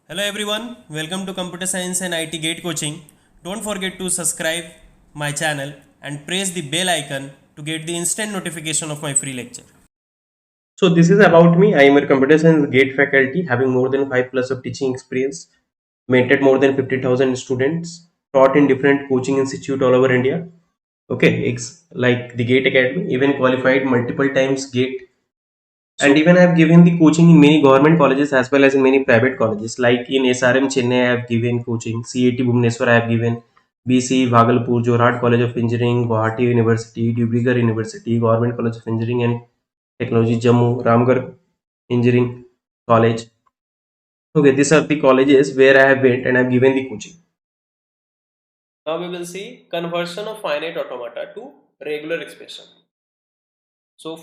Hello everyone, welcome to Computer Science and IT Gate Coaching. Don't forget to subscribe my channel and press the bell icon to get the instant notification of my free lecture. So this is about me. I am a computer science gate faculty having more than 5 plus of teaching experience, mentored more than 50,000 students, taught in different coaching institute all over India. Okay, it's like the Gate Academy, even qualified multiple times Gate, and even I have given the coaching in many government colleges as well as in many private colleges. Like in SRM Chennai, I have given coaching. CAT Bhubaneswar, I have given. BC Bhagalpur, Jorhat College of Engineering, Guwahati University, Dibrugarh University, Government College of Engineering and Technology, Jammu, Ramgarh Engineering College. Okay, these are the colleges where I have went and I have given the coaching. Now we will see conversion of finite automata to regular expression. So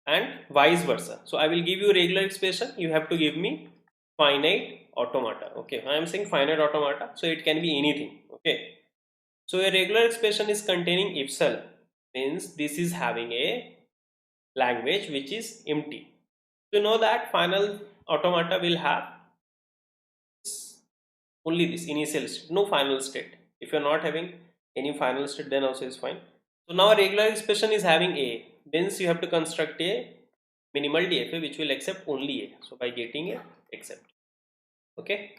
and vice versa. So I will give you regular expression. You have to give me finite automata. Okay, I am saying finite automata. So it can be anything. Okay. So a regular expression is containing ipsal, means this is having a language which is empty. So know that final automata will have only this initial state, no final state. If you are not having any final state, then also is fine. So now a regular expression is having a, means you have to construct a minimal DFA which will accept only a. So by getting a, accept. Okay.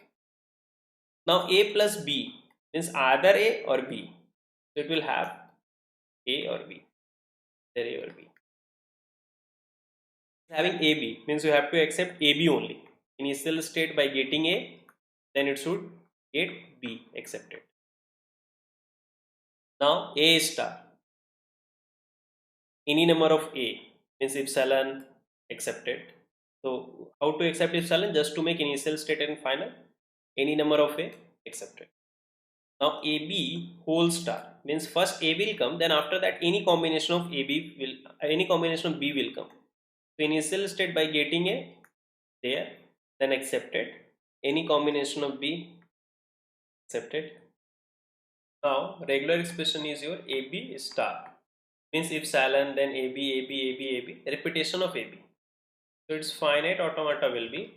Now a plus b means either a or b. So it will have a or b. Either a or b. Having ab means you have to accept ab only. Initial state by getting a, then it should get b accepted. Now a star, any number of a means epsilon accepted. So how to accept epsilon? Just to make initial state and final, any number of a accepted. Now ab whole star means first a will come, then after that any combination of any combination of b will come. So initial state by getting a there, then accepted, any combination of b accepted. Now regular expression is your ab star, means epsilon, then ab, repetition of ab. So its finite automata will be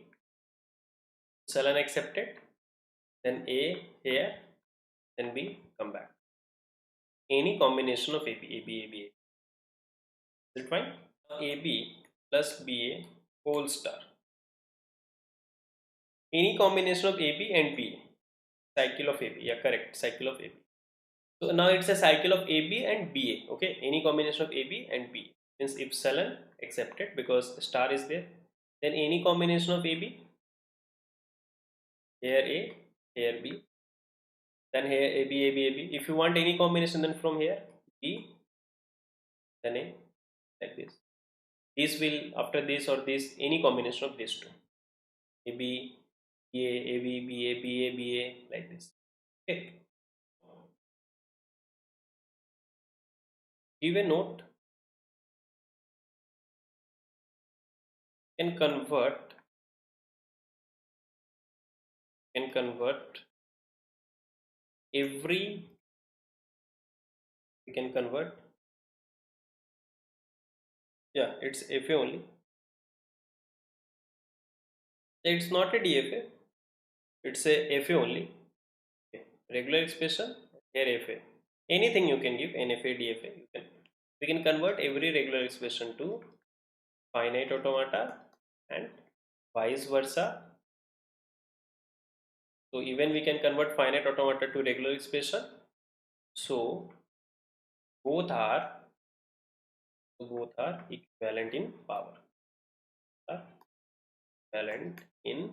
epsilon accepted, then a here, then b come back. Any combination of ab. Is it fine? AB plus BA whole star. Any combination of AB and BA. Cycle of AB. Yeah, correct. Cycle of AB. So now it's a cycle of AB and BA. Okay. Any combination of AB and BA. Means epsilon accepted because star is there. Then any combination of AB. Here A, here B. Then here AB. If you want any combination, then from here B, then A, like this. This will, after this or this, any combination of these two. AB, BA, like this. Okay. Give a note. Can convert every, we can convert, yeah, it's FA only. It's not a DFA, it's a FA only. Okay. Regular expression, here FA. Anything you can give, NFA, DFA, we can convert every regular expression to finite automata and vice versa. So even we can convert finite automata to regular expression. So both are equivalent in power. Are equivalent in